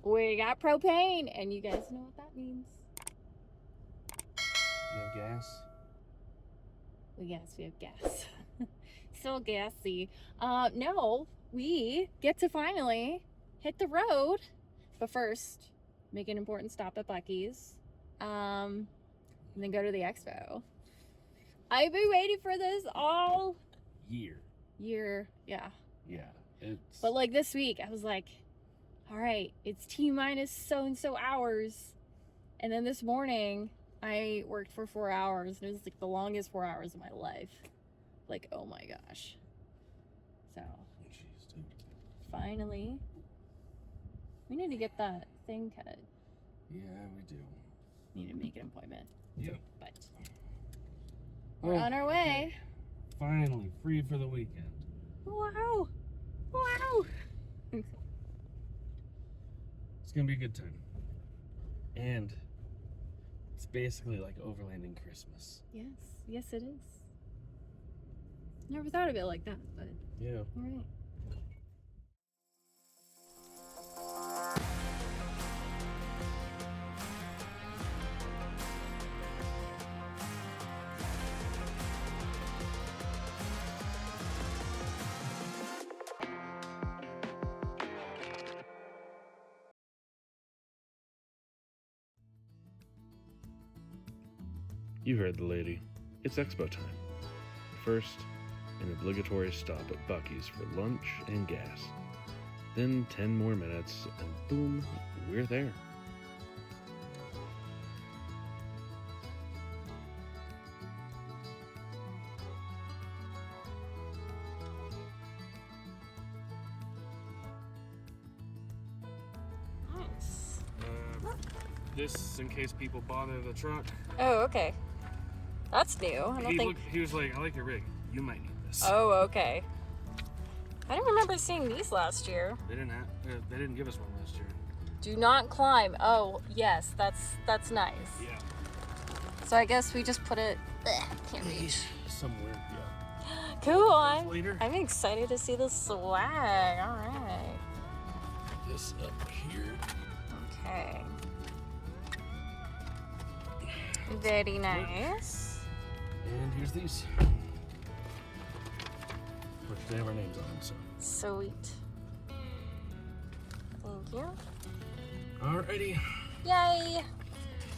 We got propane, and you guys know what that means. You have gas? Yes, we have gas. So gassy. No, we get to finally hit the road. But first, make an important stop at Buc'ees. And then go to the expo. I've been waiting for this all year. Yeah. It's... But like this week, I was like, all right, it's T-minus so-and-so hours. And then this morning, I worked for 4 hours, and it was like the longest 4 hours of my life. Like, oh my gosh. So, jeez, dude. Finally, we need to get that thing cut. Yeah, we do. Need to make an appointment. Yep. But we're on our way. Finally, free for the weekend. Wow. Wow. It's gonna be a good time. And it's basically like overlanding Christmas. Yes it is. Never thought of it like that, but yeah. All right. You heard the lady. It's expo time. First, an obligatory stop at Buc'ees for lunch and gas. Then 10 more minutes, and boom, we're there. Nice. This in case people bother the truck. Oh, okay. That's new. I don't think. He was like, "I like your rig. You might need this." Oh, okay. I don't remember seeing these last year. They didn't give us one last year. Do not climb. Oh, yes, that's nice. Yeah. So I guess we just put it. Can't reach. Somewhere. Yeah. Cool. Later. I'm excited to see the swag. All right. Put this up here. Okay. Very nice. And here's these. Which they have our names on them, so. Sweet. Thank you. Alrighty. Yay!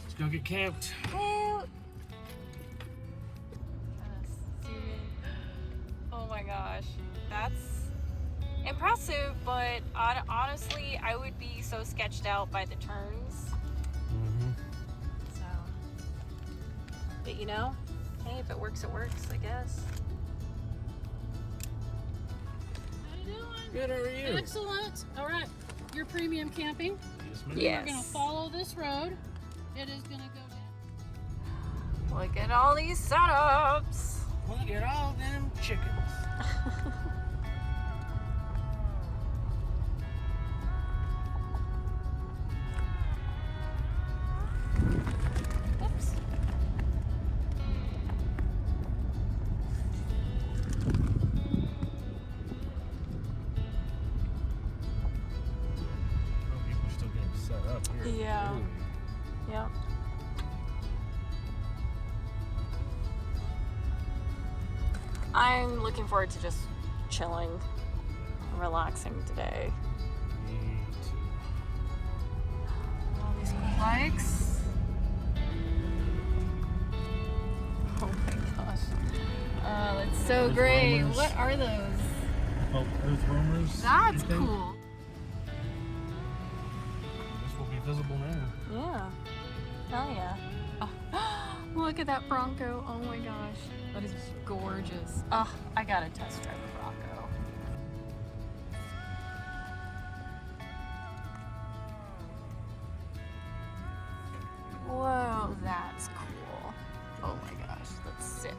Let's go get camped. Woo! Oh my gosh. That's impressive, but honestly, I would be so sketched out by the turns. So, but you know, hey, if it works, it works, I guess. How you doing? Good, how are you? Excellent. All right, you're premium camping. Yes, ma'am. Yes. We're gonna follow this road. It is gonna go down. Look at all these setups. Look at all them chickens. Oops. Oh, people are still getting set up here. Yeah. Ooh. Yep. I'm looking forward to just chilling, relaxing today. Me too. All these cool bikes. Oh my gosh. That's so Earth great. roamers. What are those? Oh, Earth roamers. That's you think? cool. This will be visible now. Yeah. Hell yeah. Oh, look at that Bronco. Oh my gosh. That is gorgeous. Oh, I gotta test drive a Bronco. Whoa, that's cool. Oh my gosh, that's sick.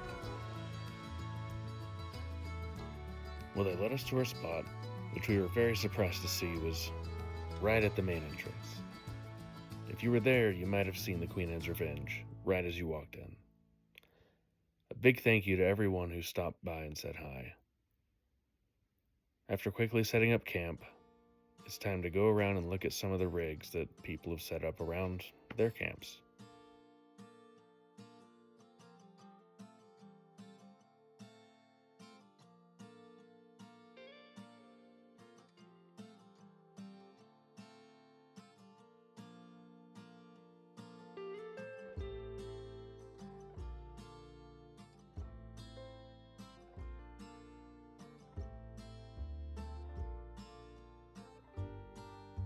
Well, they led us to our spot, which we were very surprised to see was right at the main entrance. If you were there, you might have seen the Queen Anne's Revenge right as you walked in. A big thank you to everyone who stopped by and said hi. After quickly setting up camp, it's time to go around and look at some of the rigs that people have set up around their camps.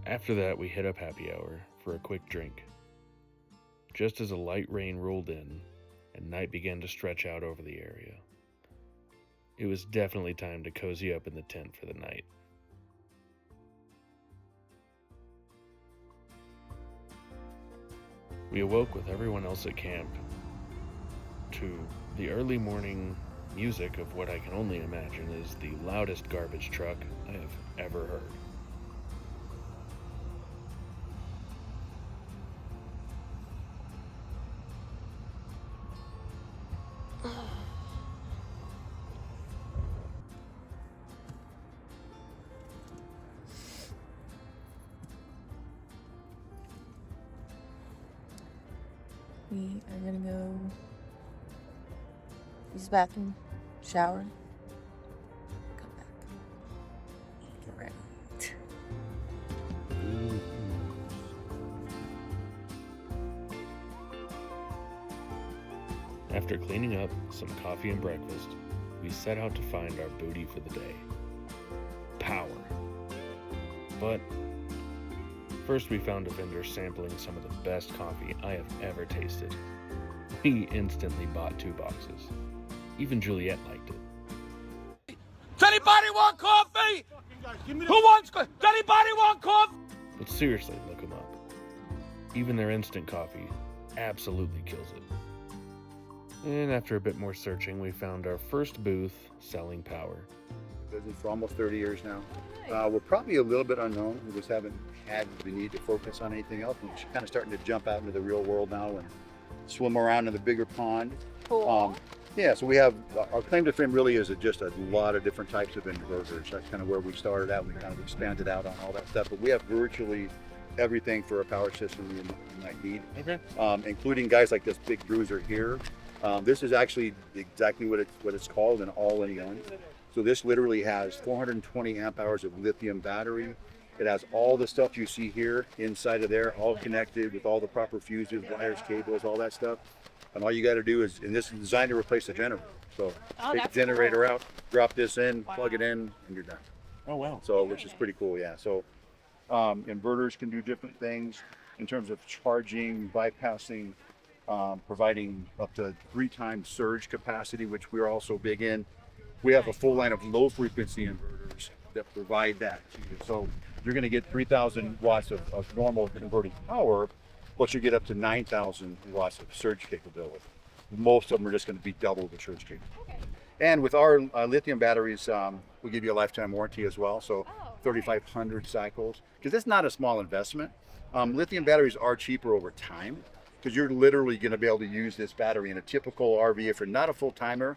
After that, we hit up happy hour for a quick drink. Just as a light rain rolled in and night began to stretch out over the area, it was definitely time to cozy up in the tent for the night. We awoke with everyone else at camp to the early morning music of what I can only imagine is the loudest garbage truck I have ever heard. We are gonna go use the bathroom, shower, come back, get ready. After cleaning up, some coffee and breakfast, we set out to find our booty for the day. Power. But first we found a vendor sampling some of the best coffee I have ever tasted. We instantly bought 2 boxes. Even Juliet liked it. Does anybody want coffee? Who wants coffee? Does anybody want coffee? But seriously, look them up. Even their instant coffee absolutely kills it. And after a bit more searching, we found our first booth selling power. Business for almost 30 years now. We're probably a little bit unknown. We just haven't had the need to focus on anything else. We're kind of starting to jump out into the real world now and swim around in the bigger pond. Cool. Yeah, so we have, our claim to fame really is just a lot of different types of inverters. That's kind of where we started out. We kind of expanded out on all that stuff. But we have virtually everything for a power system you might need, including guys like this big bruiser here. This is actually exactly what it's called, an all-in-one. So this literally has 420 amp hours of lithium battery. It has all the stuff you see here inside of there, all connected with all the proper fuses, wires, cables, all that stuff. And all you got to do is, and this is designed to replace the generator. So take the generator out, drop this in, plug it in, and you're done. Oh, wow. So, which is pretty cool, yeah. So inverters can do different things in terms of charging, bypassing, providing up to 3 times surge capacity, which we're also big in. We have a full line of low frequency inverters that provide that to you. So you're going to get 3,000 watts of normal converting power, but you get up to 9,000 watts of surge capability. Most of them are just going to be double the surge capability. Okay. And with our lithium batteries, we give you a lifetime warranty as well. So 3,500 cycles, because it's not a small investment. Lithium batteries are cheaper over time, because you're literally going to be able to use this battery in a typical RV. If you're not a full timer,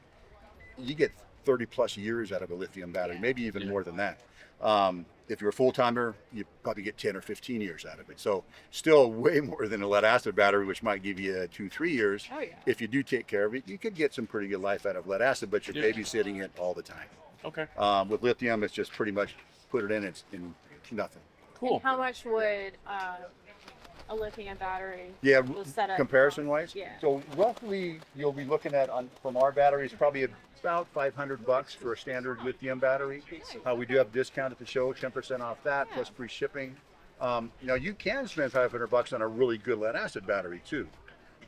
you get 30 plus years out of a lithium battery, maybe even more than that. If you're a full timer, you probably get 10 or 15 years out of it. So still way more than a lead acid battery, which might give you 2-3 years. Oh, yeah. If you do take care of it, you could get some pretty good life out of lead acid, but you're babysitting it all the time. Okay. With lithium, it's just pretty much put it in, it's in nothing. Cool. And how much would a lithium battery Yeah, set up comparison wise. Yeah. So roughly you'll be looking at from our batteries probably about $500 for a standard lithium battery. We do have a discount at the show, 10% off that plus free shipping. You can spend $500 on a really good lead acid battery too.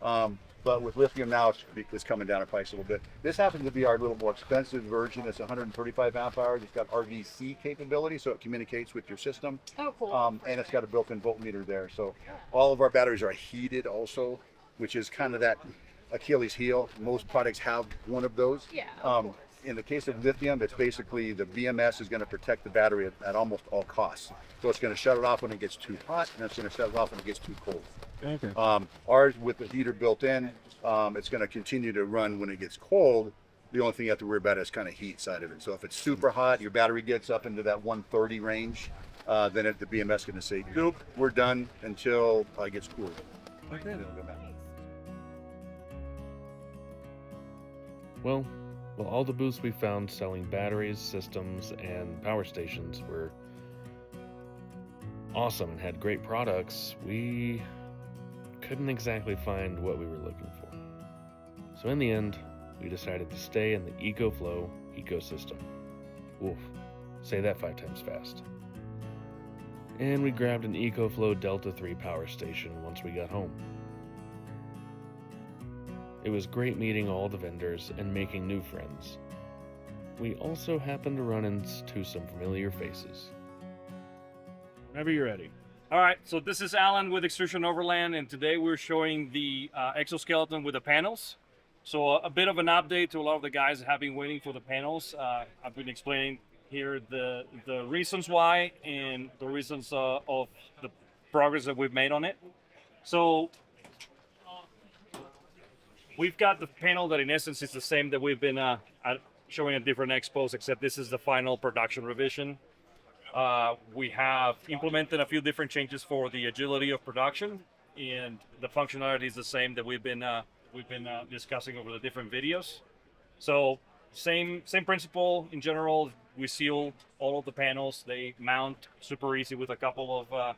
But with lithium now, it's coming down in price a little bit. This happens to be our little more expensive version. It's 135 amp hours. It's got RVC capability, so it communicates with your system. Oh, cool. And it's got a built-in voltmeter there. So all of our batteries are heated also, which is kind of that Achilles heel. Most products have one of those. Yeah, of course. In the case of lithium, it's basically the BMS is going to protect the battery at almost all costs. So it's going to shut it off when it gets too hot, and it's going to shut it off when it gets too cold. Okay. Ours, with the heater built in, it's going to continue to run when it gets cold. The only thing you have to worry about is kind of heat side of it. So if it's super hot, your battery gets up into that 130 range, then the BMS going to say, nope, we're done until it gets cool. Okay. Then it'll go back. Well, all the booths we found selling batteries, systems, and power stations were awesome and had great products, we couldn't exactly find what we were looking for. So in the end, we decided to stay in the EcoFlow ecosystem. Woof, say that 5 times fast. And we grabbed an EcoFlow Delta 3 power station once we got home. It was great meeting all the vendors and making new friends. We also happened to run into some familiar faces. Whenever you're ready. All right, so this is Alan with Extrusion Overland, and today we're showing the exoskeleton with the panels. So a bit of an update to a lot of the guys that have been waiting for the panels. I've been explaining here the reasons why and the reasons of the progress that we've made on it. So we've got the panel that in essence is the same that we've been showing at different expos, except this is the final production revision. We have implemented a few different changes for the agility of production, and the functionality is the same that we've been discussing over the different videos. So same principle in general. We seal all of the panels. They mount super easy with a couple of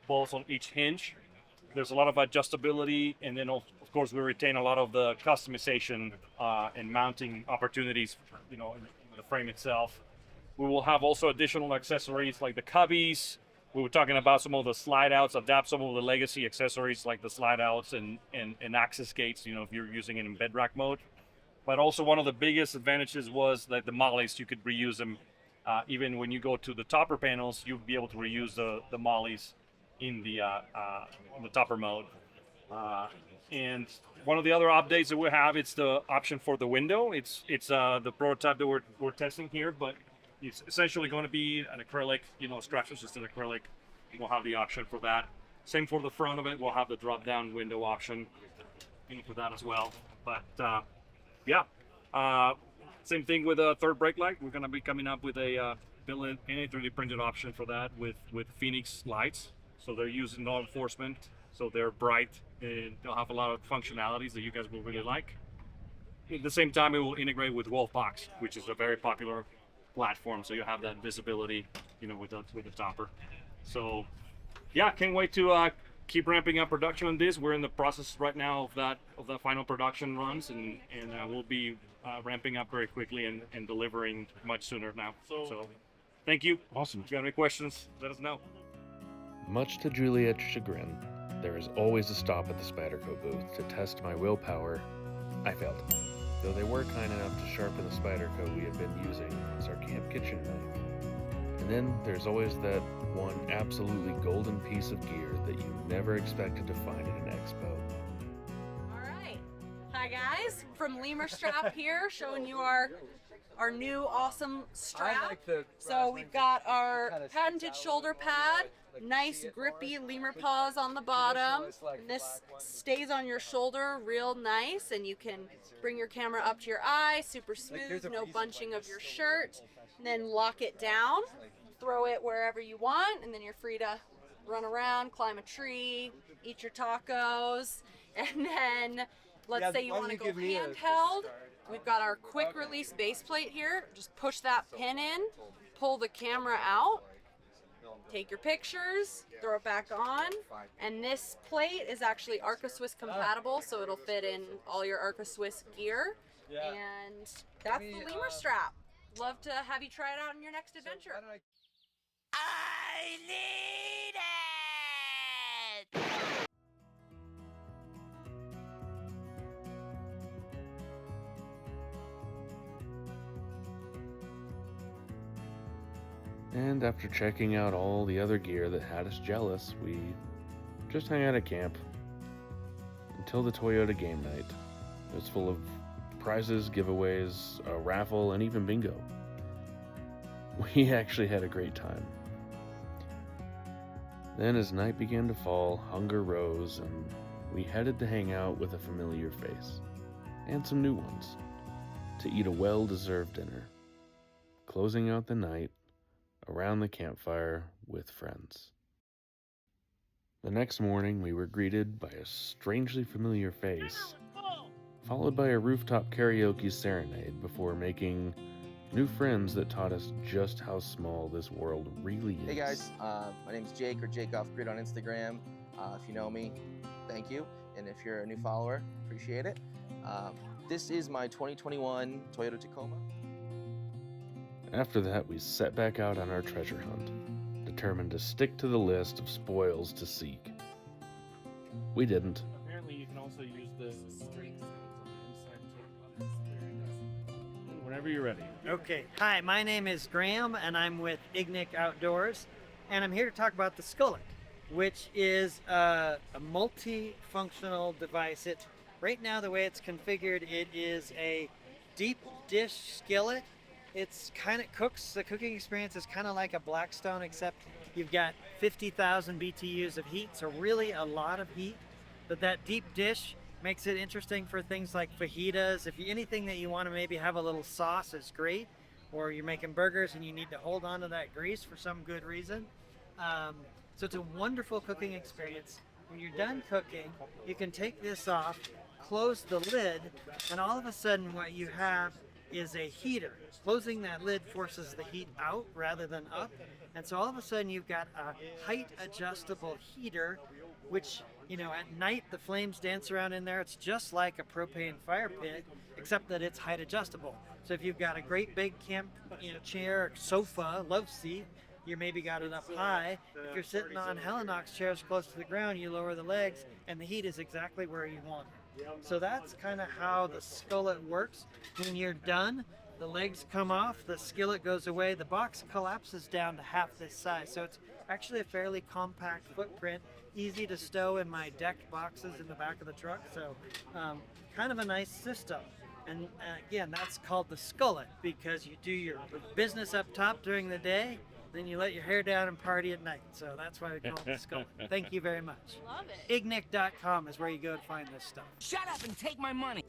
bolts on each hinge. There's a lot of adjustability, and then of course we retain a lot of the customization and mounting opportunities, in the frame itself. We will have also additional accessories like the cubbies. We were talking about some of the slide outs, adapt some of the legacy accessories like the slide outs and access gates, if you're using it in bed rack mode. But also one of the biggest advantages was that the mollies, you could reuse them. Even when you go to the topper panels, you'll be able to reuse the mollies in the topper mode. And one of the other updates that we have, it's the option for the window. It's the prototype that we're testing here, but it's essentially going to be an acrylic, structures just an acrylic. We'll have the option for that. Same for the front of it. We'll have the drop-down window option for that as well. But same thing with a third brake light. We're going to be coming up with a built-in 3D printed option for that with Phoenix lights. So they're using law enforcement, so they're bright and they'll have a lot of functionalities that you guys will really like. At the same time, it will integrate with Wolfbox, which is a very popular platform, so you have that visibility, with the topper. So can't wait to keep ramping up production on this. We're in the process right now of that final production runs, and we'll be ramping up very quickly and delivering much sooner now. So thank you. Awesome. If you have any questions, let us know. Much to Juliet's chagrin, there is always a stop at the Spyderco booth to test my willpower. I failed, though they were kind enough to sharpen the Spyderco we had been using as our camp kitchen knife. And then there's always that one absolutely golden piece of gear that you never expected to find at an expo. All right. Hi guys, from Lemur Strap here, showing you our new awesome strap. So we've got our patented shoulder pad, nice grippy lemur paws on the bottom. And this stays on your shoulder real nice, and you can bring your camera up to your eye, super smooth, no bunching of your shirt. And then lock it down, throw it wherever you want, and then you're free to run around, climb a tree, eat your tacos. And then let's say you want to go handheld. We've got our quick release base plate here. Just push that pin in, pull the camera out, take your pictures, throw it back on. And this plate is actually Arca Swiss compatible, so it'll fit in all your Arca Swiss gear. And that's the Lemur Strap. Love to have you try it out in your next adventure. I need it! And after checking out all the other gear that had us jealous, we just hung out at camp until the Toyota game night. It was full of prizes, giveaways, a raffle, and even bingo. We actually had a great time. Then as night began to fall, hunger rose, and we headed to hang out with a familiar face, and some new ones, to eat a well-deserved dinner. Closing out the night, around the campfire with friends. The next morning, we were greeted by a strangely familiar face, followed by a rooftop karaoke serenade before making new friends that taught us just how small this world really is. Hey guys, my name is Jake, or Jake Off Grid on Instagram. If you know me, thank you. And if you're a new follower, appreciate it. This is my 2021 Toyota Tacoma. After that, we set back out on our treasure hunt, determined to stick to the list of spoils to seek. We didn't. Apparently you can also use the strings on the inside too. Whenever you're ready. Okay, hi, my name is Graham and I'm with Ignic Outdoors, and I'm here to talk about the Skillet, which is a multifunctional device. Right now, the way it's configured, it is a deep dish skillet. It's kind of cooks. The cooking experience is kind of like a Blackstone, except you've got 50,000 BTUs of heat, so really a lot of heat. But that deep dish makes it interesting for things like fajitas. Anything that you want to maybe have a little sauce is great, or you're making burgers and you need to hold on to that grease for some good reason. So it's a wonderful cooking experience. When you're done cooking, you can take this off, close the lid, and all of a sudden what you have is a heater. Closing that lid forces the heat out rather than up, and so all of a sudden you've got a height adjustable heater, which, you know, at night the flames dance around in there. It's just like a propane fire pit, except that it's height adjustable. So if you've got a great big camp, chair, sofa, love seat, you maybe got it up high. If you're sitting on Helinox chairs close to the ground, you lower the legs and the heat is exactly where you want it. So that's kind of how the Skillet works. When you're done, the legs come off, the skillet goes away, the box collapses down to half this size. So it's actually a fairly compact footprint, easy to stow in my decked boxes in the back of the truck. So kind of a nice system. And again, that's called the Skillet because you do your business up top during the day, then you let your hair down and party at night. So that's why we call it the Skillet. Thank you very much. Love it. Ignic.com is where you go to find this stuff. Shut up and take my money.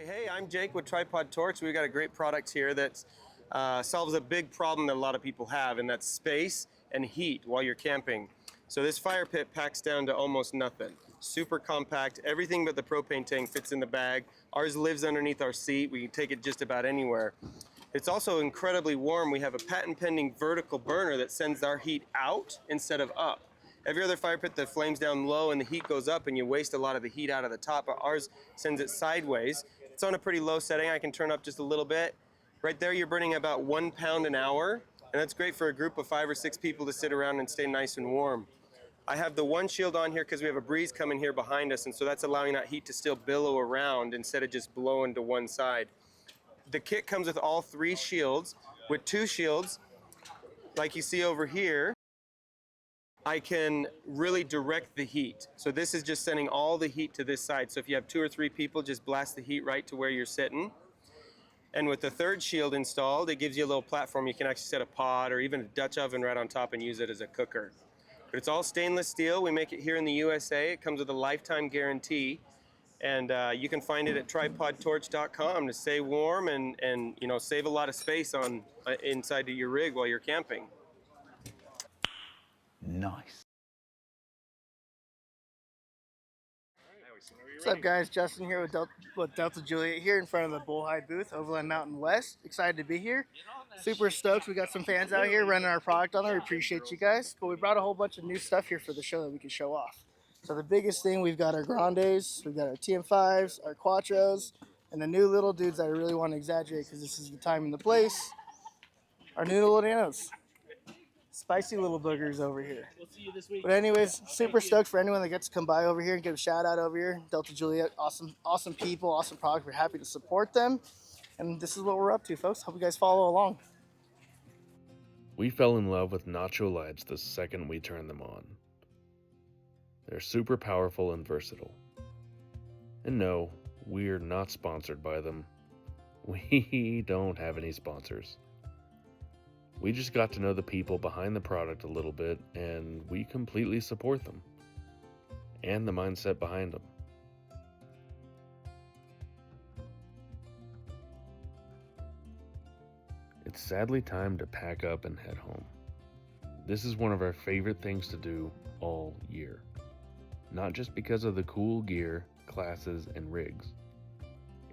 Hey, I'm Jake with Tripod Torch. We've got a great product here that solves a big problem that a lot of people have, and that's space and heat while you're camping. So this fire pit packs down to almost nothing. Super compact, everything but the propane tank fits in the bag. Ours lives underneath our seat. We can take it just about anywhere. It's also incredibly warm. We have a patent pending vertical burner that sends our heat out instead of up. Every other fire pit, the flames down low and the heat goes up and you waste a lot of the heat out of the top, but ours sends it sideways. It's on a pretty low setting. I can turn up just a little bit. Right there, you're burning about 1 pound an hour, and that's great for a group of 5 or 6 people to sit around and stay nice and warm. I have the one shield on here because we have a breeze coming here behind us, and so that's allowing that heat to still billow around instead of just blowing to one side. The kit comes with all 3 shields. With 2 shields, like you see over here, I can really direct the heat. So this is just sending all the heat to this side. So if you have 2 or 3 people, just blast the heat right to where you're sitting. And with the 3rd shield installed, it gives you a little platform. You can actually set a pot or even a Dutch oven right on top and use it as a cooker. But it's all stainless steel. We make it here in the USA. It comes with a lifetime guarantee. And you can find it at tripodtorch.com to stay warm and save a lot of space on inside of your rig while you're camping. Nice. What's up, guys? Justin here with Delta+Juliet here in front of the Bullhide booth, Overland Mountain West. Excited to be here. Super stoked. We got some fans out here running our product on there. We appreciate you guys. But we brought a whole bunch of new stuff here for the show that we can show off. So the biggest thing, we've got our Grandes, we've got our TM5s, our Quattros, and the new little dudes that I really want to exaggerate because this is the time and the place, our new little nanos. Spicy little boogers over here. We'll see you this week. But anyways, super stoked for anyone that gets to come by over here and give a shout out over here. Delta+Juliet, awesome people, awesome product. We're happy to support them. And this is what we're up to, folks. Hope you guys follow along. We fell in love with nacho lights the second we turned them on. They're super powerful and versatile. And no, we're not sponsored by them. We don't have any sponsors. We just got to know the people behind the product a little bit, and we completely support them and the mindset behind them. It's sadly time to pack up and head home. This is one of our favorite things to do all year. Not just because of the cool gear, classes, and rigs.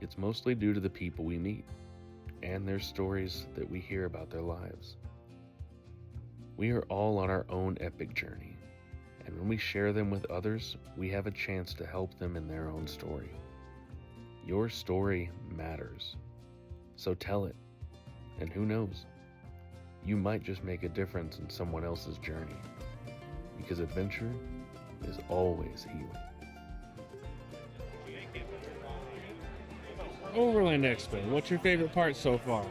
It's mostly due to the people we meet and their stories that we hear about their lives. We are all on our own epic journey, and when we share them with others, we have a chance to help them in their own story. Your story matters, so tell it, and who knows, you might just make a difference in someone else's journey, because adventure is always healing. Overland Expo, what's your favorite part so far?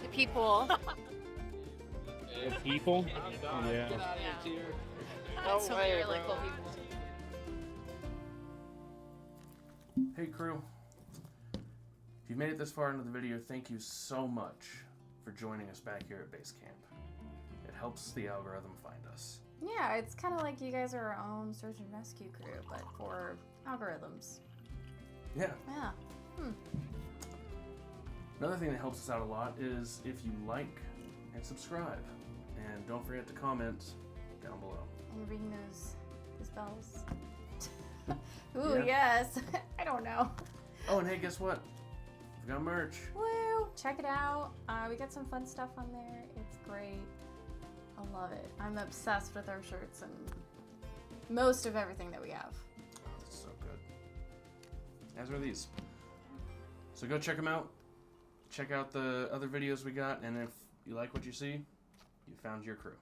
The people. The people? Yeah. So many really cool people. Hey crew, if you've made it this far into the video, thank you so much for joining us back here at base camp. It helps the algorithm find us. Yeah, it's kind of like you guys are our own search and rescue crew, but for algorithms. Yeah. Yeah. Another thing that helps us out a lot is if you like and subscribe. And don't forget to comment down below. And ring those bells. Ooh, Yeah. yes. I don't know. Oh, and hey, guess what? We've got merch. Woo! Check it out. We got some fun stuff on there. It's great. I love it. I'm obsessed with our shirts and most of everything that we have. Oh, that's so good. As are these. So go check them out. Check out the other videos we got, and if you like what you see, you found your crew.